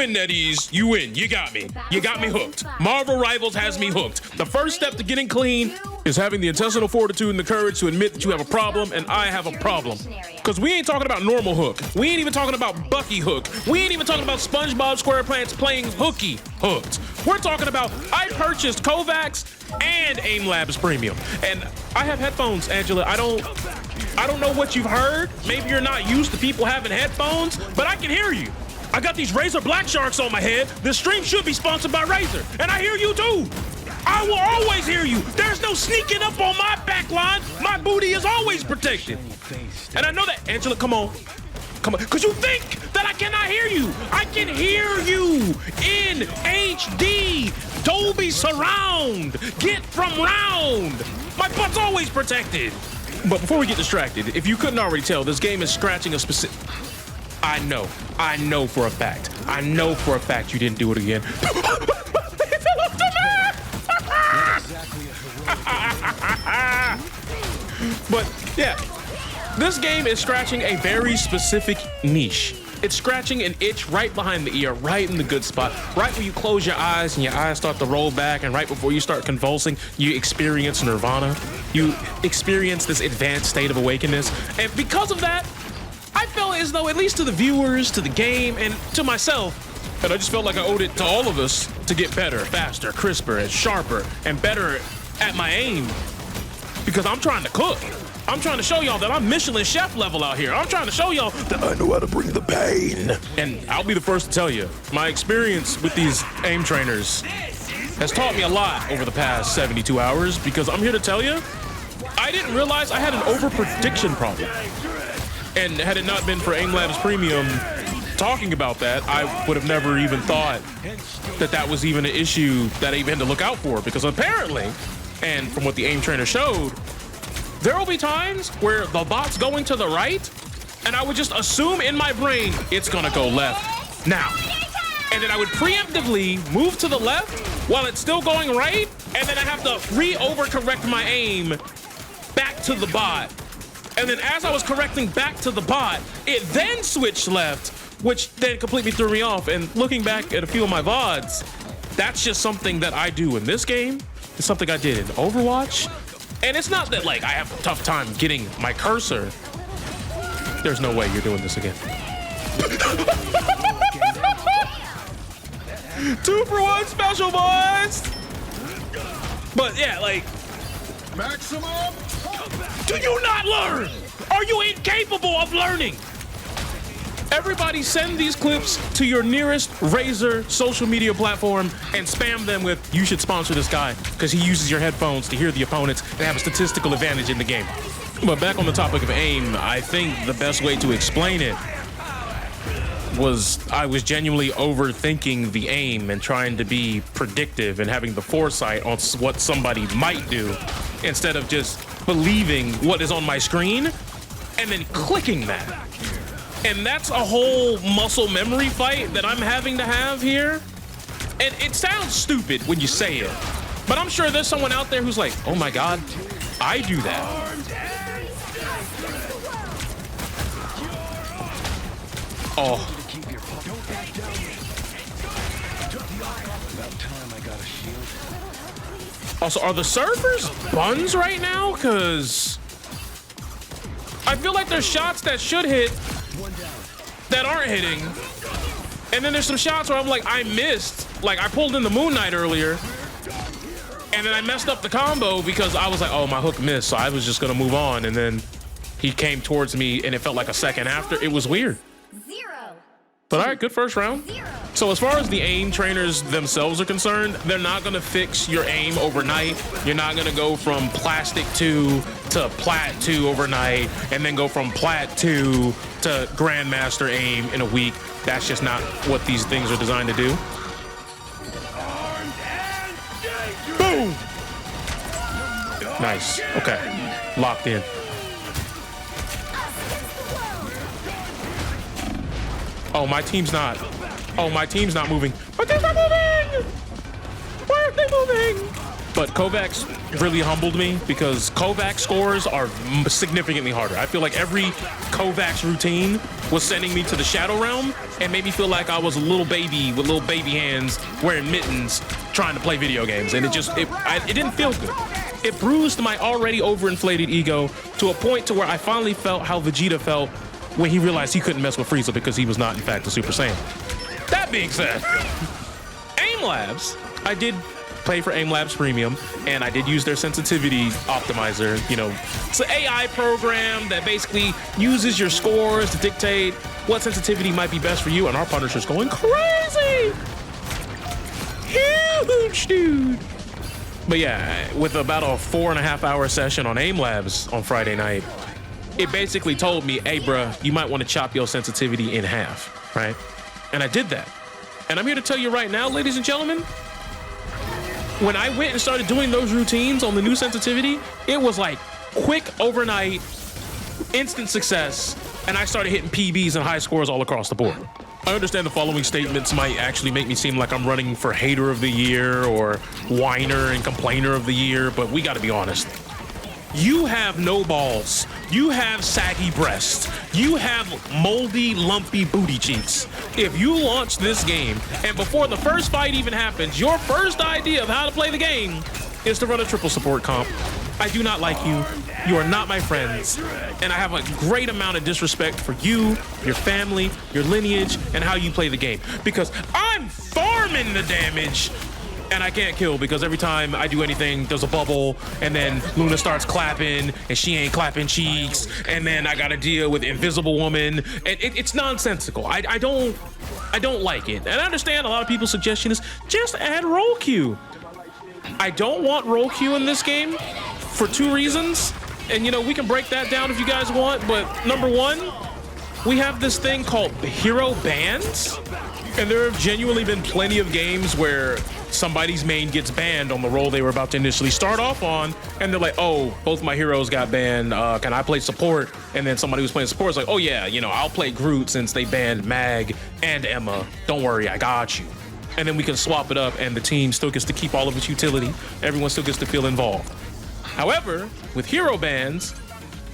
win, NetEase. You win. You got me. You got me hooked. Marvel Rivals has me hooked. The first step to getting clean is having the intestinal fortitude and the courage to admit that you have a problem, and I have a problem. Because we ain't talking about normal Hook. We ain't even talking about Bucky Hook. We ain't even talking about SpongeBob SquarePants playing hooky hooked. We're talking about I purchased Kovacs and AIM Labs Premium. And I have headphones, Angela. I don't know what you've heard. Maybe you're not used to people having headphones, but I can hear you. I got these Razer Black Sharks on my head. This stream should be sponsored by Razer, and I hear you too. I will always hear you. There's no sneaking up on my back line. My booty is always protected. And I know that. Angela, come on. Come on. Because you think that I cannot hear you. I can hear you in HD. Dolby Surround. Get from round. My butt's always protected. But before we get distracted, if you couldn't already tell, this game is scratching a specific... I know for a fact. I know for a fact you didn't do it again. But yeah, this game is scratching a very specific niche. It's scratching an itch right behind the ear, right in the good spot, right when you close your eyes and your eyes start to roll back, and right before you start convulsing, you experience nirvana. You experience this advanced state of awakeness. And because of that, I felt as though, at least to the viewers, to the game, and to myself, and I just felt like I owed it to all of us to get better, faster, crisper, and sharper, and better at my aim. Because I'm trying to cook. I'm trying to show y'all that I'm Michelin chef level out here. I'm trying to show y'all that I know how to bring the pain. And I'll be the first to tell you, my experience with these aim trainers has taught me a lot over the past 72 hours, because I'm here to tell you, I didn't realize I had an over-prediction problem. And had it not been for AIM Labs Premium talking about that, I would have never even thought that that was even an issue that I even had to look out for. Because apparently, and from what the aim trainer showed, there will be times where the bot's going to the right, and I would just assume in my brain it's gonna go left now. And then I would preemptively move to the left while it's still going right, and then I have to re-overcorrect my aim back to the bot. And then as I was correcting back to the bot, it then switched left, which then completely threw me off. And looking back at a few of my VODs, that's just something that I do in this game. It's something I did in Overwatch. And it's not that, like, I have a tough time getting my cursor. There's no way you're doing this again. 2-for-1 special, boys! But yeah, like... Maximum! Do you not learn? Are you incapable of learning? Everybody send these clips to your nearest Razer social media platform and spam them with, you should sponsor this guy because he uses your headphones to hear the opponents and have a statistical advantage in the game. But back on the topic of aim, I think the best way to explain it was I was genuinely overthinking the aim and trying to be predictive and having the foresight on what somebody might do instead of just believing what is on my screen and then clicking that. And that's a whole muscle memory fight that I'm having to have here. And it sounds stupid when you say it, but I'm sure there's someone out there who's like, oh my God, I do that. Oh. Also, are the surfers buns right now? Because I feel like there's shots that should hit that aren't hitting. And then there's some shots where I'm like, I missed. Like, I pulled in the Moon Knight earlier, and then I messed up the combo because I was like, oh, my hook missed. So I was just going to move on. And then he came towards me, and it felt like a second after. It was weird. But all right, good first round. So as far as the aim trainers themselves are concerned, they're not going to fix your aim overnight. You're not going to go from plastic 2 to plat 2 overnight and then go from plat 2 to grandmaster aim in a week. That's just not what these things are designed to do. Boom! Nice. Okay. Locked in. Oh, my team's not. Oh, my team's not moving. My team's not moving! Where? aren't they moving? But Kovacs really humbled me because Kovacs scores are significantly harder. I feel like every Kovacs routine was sending me to the Shadow Realm and made me feel like I was a little baby with little baby hands wearing mittens trying to play video games. And it didn't feel good. It bruised my already overinflated ego to a point to where I finally felt how Vegeta felt when he realized he couldn't mess with Frieza because he was not, in fact, a Super Saiyan. That being said, Aim Labs, I did play for Aim Labs Premium, and I did use their sensitivity optimizer. You know, it's an AI program that basically uses your scores to dictate what sensitivity might be best for you, and our Punisher's going crazy. Huge dude. But yeah, with about a 4.5-hour session on Aim Labs on Friday night, it basically told me, hey, bruh, you might want to chop your sensitivity in half, right? And I did that. And I'm here to tell you right now, ladies and gentlemen, when I went and started doing those routines on the new sensitivity, it was like quick overnight, instant success, and I started hitting PBs and high scores all across the board. I understand the following statements might actually make me seem like I'm running for Hater of the Year or Whiner and Complainer of the Year, but we gotta be honest. You have no balls. You have saggy breasts. You have moldy, lumpy booty cheeks. If you launch this game, and before the first fight even happens, your first idea of how to play the game is to run a triple support comp, I do not like you. You are not my friends. And I have a great amount of disrespect for you, your family, your lineage, and how you play the game. Because I'm farming the damage, and I can't kill because every time I do anything, there's a bubble, and then Luna starts clapping, and she ain't clapping cheeks, and then I gotta deal with Invisible Woman, and it's nonsensical. I don't like it. And I understand a lot of people's suggestion is just add roll queue. I don't want roll queue in this game for two reasons, and you know, we can break that down if you guys want, but number one, we have this thing called hero bans, and there have genuinely been plenty of games where somebody's main gets banned on the role they were about to initially start off on, and they're like, oh, both my heroes got banned, can I play support? And then somebody who's playing support is like, oh yeah, you know, I'll play Groot since they banned Mag and Emma. Don't worry, I got you. And then we can swap it up and the team still gets to keep all of its utility. Everyone still gets to feel involved. However, with hero bans,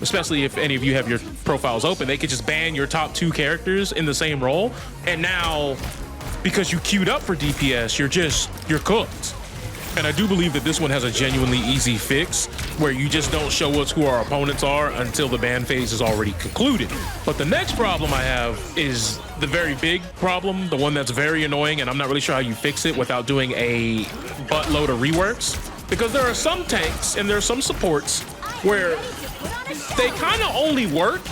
especially if any of you have your profiles open, they could just ban your top 2 characters in the same role. And now, because you queued up for DPS, you're cooked. And I do believe that this one has a genuinely easy fix where you just don't show us who our opponents are until the ban phase is already concluded. But the next problem I have is the very big problem, the one that's very annoying, and I'm not really sure how you fix it without doing a buttload of reworks. Because there are some tanks and there are some supports where they kind of only work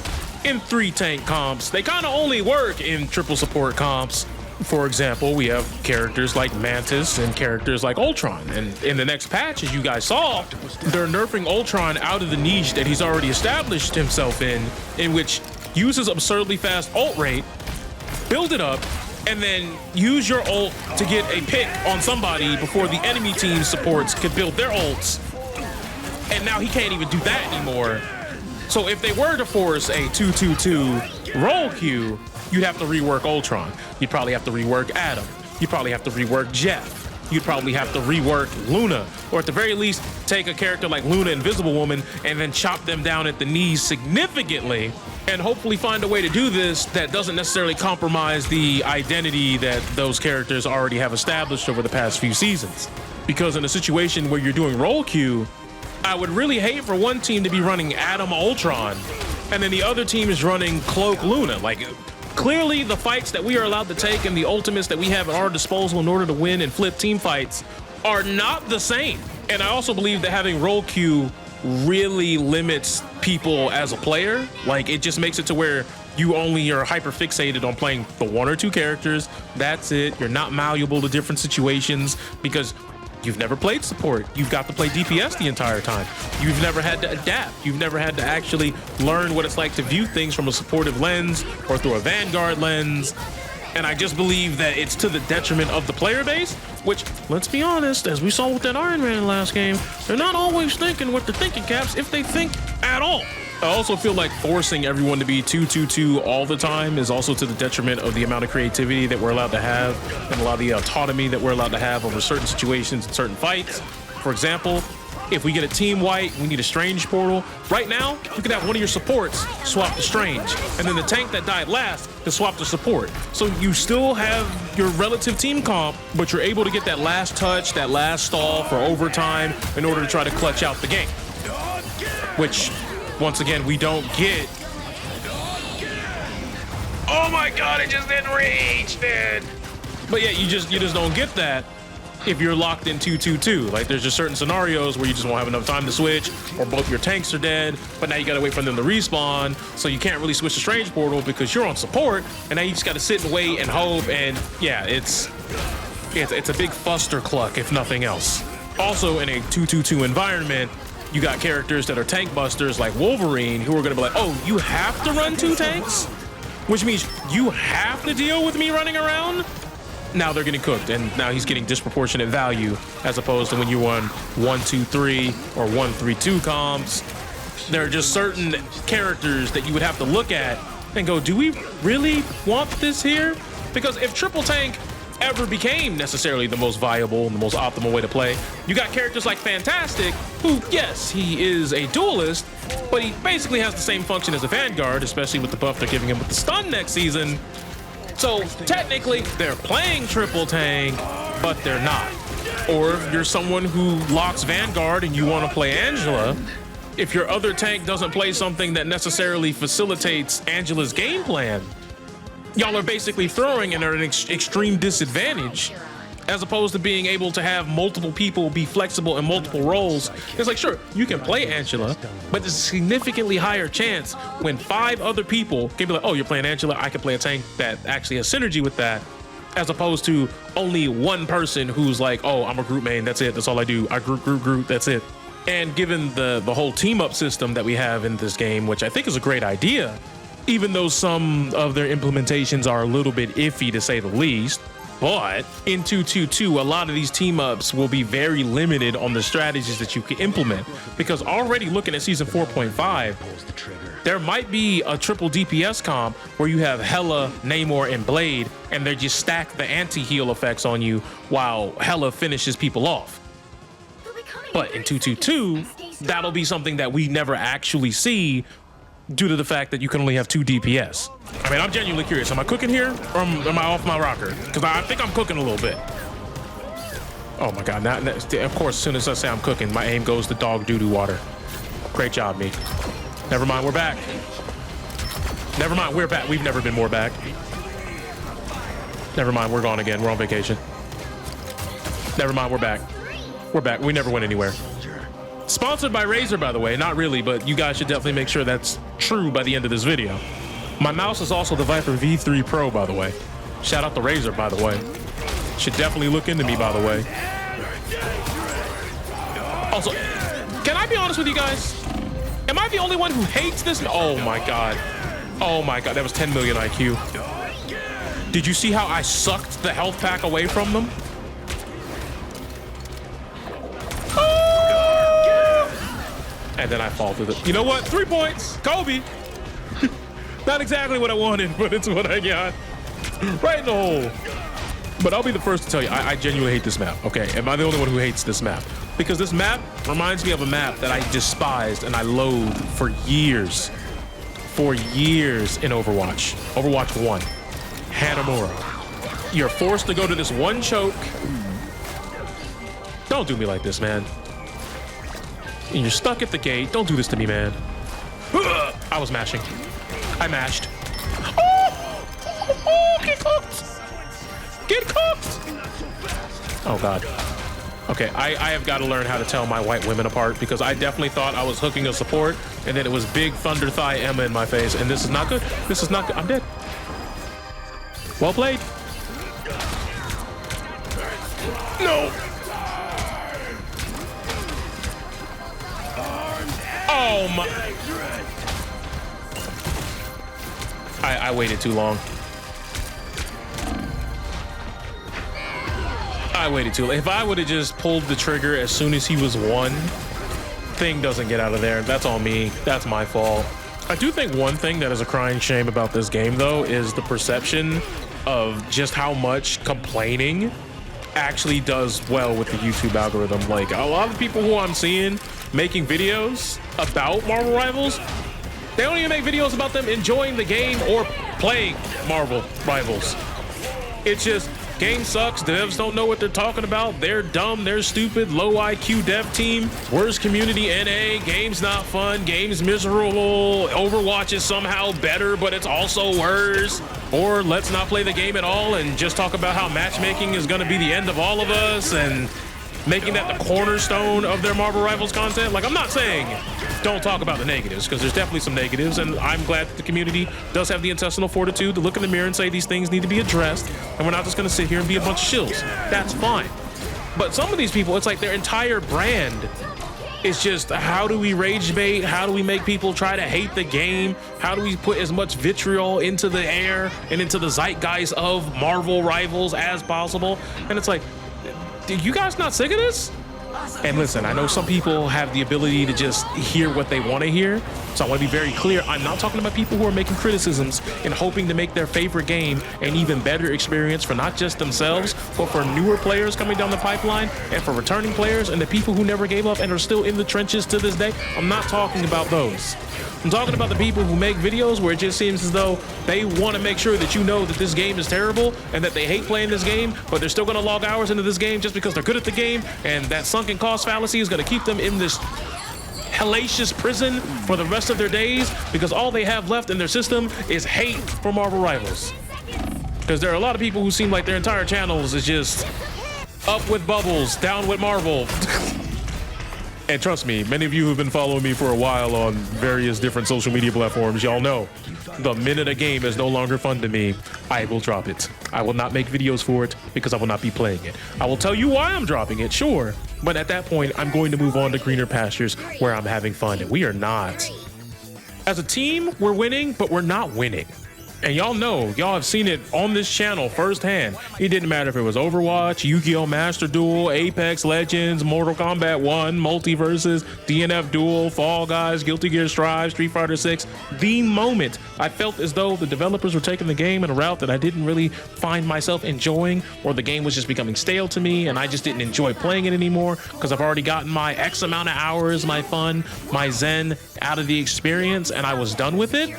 in 3 tank comps. They kind of only work in triple support comps. For example, we have characters like Mantis and characters like Ultron. And in the next patch, as you guys saw, they're nerfing Ultron out of the niche that he's already established himself in which uses absurdly fast ult rate, build it up, and then use your ult to get a pick on somebody before the enemy team supports could build their ults. And now he can't even do that anymore. So if they were to force a 2-2-2 roll queue, you'd have to rework Ultron. You'd probably have to rework Adam. You'd probably have to rework Jeff. You'd probably have to rework Luna, or at the very least, take a character like Luna, Invisible Woman, and then chop them down at the knees significantly, and hopefully find a way to do this that doesn't necessarily compromise the identity that those characters already have established over the past few seasons. Because in a situation where you're doing roll queue, I would really hate for one team to be running Adam Ultron, and then the other team is running Cloak Luna. Like, clearly the fights that we are allowed to take and the ultimates that we have at our disposal in order to win and flip team fights are not the same. And I also believe that having roll queue really limits people as a player. Like, it just makes it to where you only are hyper fixated on playing the 1 or 2 characters. That's it. You're not malleable to different situations because you've never played support. You've got to play DPS the entire time. You've never had to adapt. You've never had to actually learn what it's like to view things from a supportive lens or through a Vanguard lens. And I just believe that it's to the detriment of the player base, which, let's be honest, as we saw with that Iron Man last game, they're not always thinking with the thinking caps if they think at all. I also feel like forcing everyone to be 2-2-2 all the time is also to the detriment of the amount of creativity that we're allowed to have and a lot of the autonomy that we're allowed to have over certain situations and certain fights. For example, if we get a team wipe, we need a strange portal. Right now, you could have one of your supports swap to strange, and then the tank that died last can swap to support. So you still have your relative team comp, but you're able to get that last touch, that last stall for overtime in order to try to clutch out the game. Which, once again, we don't get. Oh my God, it just didn't reach, man. But yeah, you just don't get that if you're locked in 2-2-2. Like, there's just certain scenarios where you just won't have enough time to switch, or both your tanks are dead, but now you gotta wait for them to respawn, so you can't really switch to strange portal because you're on support, and now you just gotta sit and wait and hope, and yeah, it's a big fuster cluck, if nothing else. Also, in a 2-2-2 environment, you got characters that are tank busters like Wolverine who are gonna be like, oh, you have to run 2 tanks? Which means you have to deal with me running around? Now they're getting cooked, and now he's getting disproportionate value as opposed to when you run 1-2-3 or 1-3-2 comps. There are just certain characters that you would have to look at and go, do we really want this here? Because if triple tank ever became necessarily the most viable and the most optimal way to play, you got characters like Fantastic, who, yes, he is a duelist, but he basically has the same function as a Vanguard, especially with the buff they're giving him with the stun next season. So technically, they're playing triple tank, but they're not. Or if you're someone who locks Vanguard and you want to play Angela, if your other tank doesn't play something that necessarily facilitates Angela's game plan, y'all are basically throwing and are at an extreme disadvantage, as opposed to being able to have multiple people be flexible in multiple roles. It's like, sure, you can play Angela, but there's a significantly higher chance when 5 other people can be like, oh, you're playing Angela, I can play a tank that actually has synergy with that, as opposed to only one person who's like, oh, I'm a group main, that's it, that's all I do, I group, that's it. And given the whole team up system that we have in this game, which I think is a great idea, even though some of their implementations are a little bit iffy to say the least, but in 2-2-2, a lot of these team ups will be very limited on the strategies that you can implement, because already looking at season 4.5, there might be a triple DPS comp where you have Hela, Namor, and Blade, and they just stack the anti-heal effects on you while Hela finishes people off. But in 2-2-2, that'll be something that we never actually see due to the fact that you can only have 2 DPS. I mean, I'm genuinely curious. Am I cooking here, or am I off my rocker? Because I think I'm cooking a little bit. Oh my God, now, of course, as soon as I say I'm cooking, my aim goes to dog doo-doo water. Great job, me. Never mind, we're back. Never mind, we're back. We've never been more back. Never mind, we're gone again. We're on vacation. Never mind, we're back. We're back. We never went anywhere. Sponsored by Razer, by the way. Not really, but you guys should definitely make sure that's true by the end of this video. My mouse is also the Viper V3 Pro, by the way. Shout out to Razer, by the way. Should definitely look into me, by the way. Also, can I be honest with you guys? Am I the only one who hates this? Oh my God. Oh my God, that was 10 million IQ. Did you see how I sucked the health pack away from them? And then I fall through the... You know what? 3 points. Kobe. Not exactly what I wanted, but it's what I got. Right in the hole. But I'll be the first to tell you, I genuinely hate this map. Okay, am I the only one who hates this map? Because this map reminds me of a map that I despised and I loathed for years. For years in Overwatch. Overwatch 1. Hanamura. You're forced to go to this one choke. Don't do me like this, man. And you're stuck at the gate. Don't do this to me, man. I was mashing. I mashed. Oh, get cooked. Get cooked. Oh, God. Okay, I have got to learn how to tell my white women apart, because I definitely thought I was hooking a support, and then it was big thunder thigh Emma in my face, and this is not good. This is not good. I'm dead. Well played. No. Oh my! I waited too long. I waited too long. If I would have just pulled the trigger as soon as he was 1, thing doesn't get out of there, that's on me. That's my fault. I do think one thing that is a crying shame about this game, though, is the perception of just how much complaining actually does well with the YouTube algorithm. Like, a lot of people who I'm seeing making videos about Marvel Rivals, they don't even make videos about them enjoying the game or playing Marvel Rivals. It's just, game sucks, devs don't know what they're talking about, they're dumb, they're stupid, low IQ dev team, worst community NA, game's not fun, game's miserable, Overwatch is somehow better, but it's also worse. Or let's not play the game at all and just talk about how matchmaking is gonna be the end of all of us, and making that the cornerstone of their Marvel Rivals content. Like, I'm not saying don't talk about the negatives, because there's definitely some negatives, and I'm glad that the community does have the intestinal fortitude to look in the mirror and say these things need to be addressed, and we're not just gonna sit here and be a bunch of shills. That's fine. But some of these people, it's like their entire brand is just, how do we rage bait? How do we make people try to hate the game? How do we put as much vitriol into the air and into the zeitgeist of Marvel Rivals as possible? And it's like, are you guys not sick of this? And listen, I know some people have the ability to just hear what they want to hear. So I want to be very clear. I'm not talking about people who are making criticisms and hoping to make their favorite game an even better experience for not just themselves, but for newer players coming down the pipeline, and for returning players and the people who never gave up and are still in the trenches to this day. I'm not talking about those. I'm talking about the people who make videos where it just seems as though they want to make sure that you know that this game is terrible and that they hate playing this game, but they're still going to log hours into this game just because they're good at the game, and that sunken cost fallacy is going to keep them in this hellacious prison for the rest of their days, because all they have left in their system is hate for Marvel Rivals. Because there are a lot of people who seem like their entire channels is just up with Bubbles, down with Marvel. And trust me, many of you who've been following me for a while on various different social media platforms, y'all know the minute a game is no longer fun to me, I will drop it. I will not make videos for it because I will not be playing it. I will tell you why I'm dropping it, sure, but at that point, I'm going to move on to greener pastures where I'm having fun, and we are not. As a team, we're winning, but we're not winning. And y'all know, y'all have seen it on this channel firsthand. It didn't matter if it was Overwatch, Yu-Gi-Oh! Master Duel, Apex Legends, Mortal Kombat 1, Multiverses, DNF Duel, Fall Guys, Guilty Gear Strive, Street Fighter 6. The moment I felt as though the developers were taking the game in a route that I didn't really find myself enjoying, or the game was just becoming stale to me and I just didn't enjoy playing it anymore because I've already gotten my X amount of hours, my fun, my zen out of the experience, and I was done with it.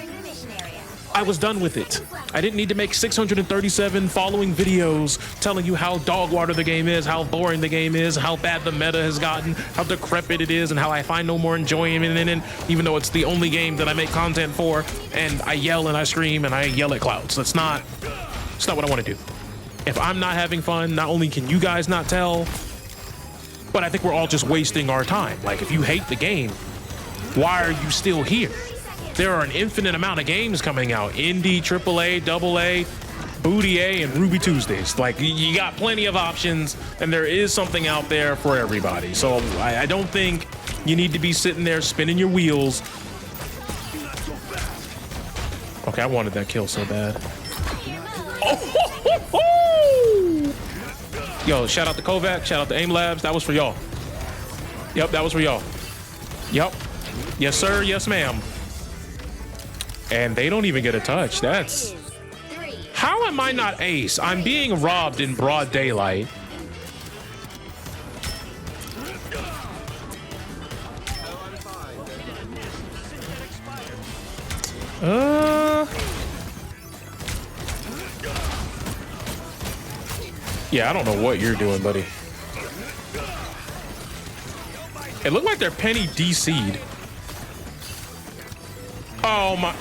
I was done with it. I didn't need to make 637 following videos telling you how dog water the game is, how boring the game is, how bad the meta has gotten, how decrepit it is, and how I find no more enjoyment in it, even though it's the only game that I make content for, and I yell and I scream and I yell at clouds. That's not what I want to do. If I'm not having fun, not only can you guys not tell, but I think we're all just wasting our time. Like, if you hate the game, why are you still here? There are an infinite amount of games coming out. Indie, AAA, AA, Booty A, and Ruby Tuesdays. Like, you got plenty of options, and there is something out there for everybody. So I don't think you need to be sitting there spinning your wheels. Okay, I wanted that kill so bad. Oh! Yo, shout out to Kovac, shout out to Aim Labs. That was for y'all. Yep, that was for y'all. Yep. Yes, sir. Yes, ma'am. And they don't even get a touch. That's... How am I not ace? I'm being robbed in broad daylight. Yeah, I don't know what you're doing, buddy. It looked like they're Penny DC'd. Oh my.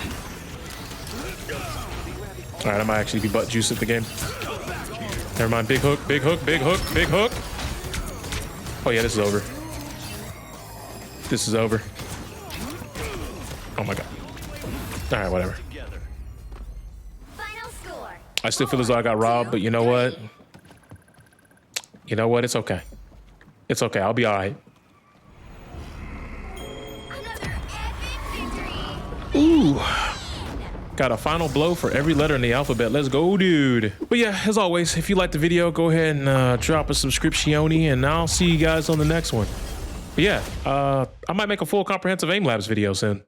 All right, I might actually be butt juice at the game. Never mind. Big hook, big hook, big hook, big hook. Oh yeah, this is over. This is over. Oh my god. All right, whatever. I still feel as though I got robbed, but you know what? You know what? It's okay. It's okay. I'll be all right. Ooh. Got a final blow for every letter in the alphabet. Let's go, dude. But yeah, as always, if you liked the video, go ahead and drop a subscription, and I'll see you guys on the next one. But yeah, I might make a full comprehensive aim labs video soon.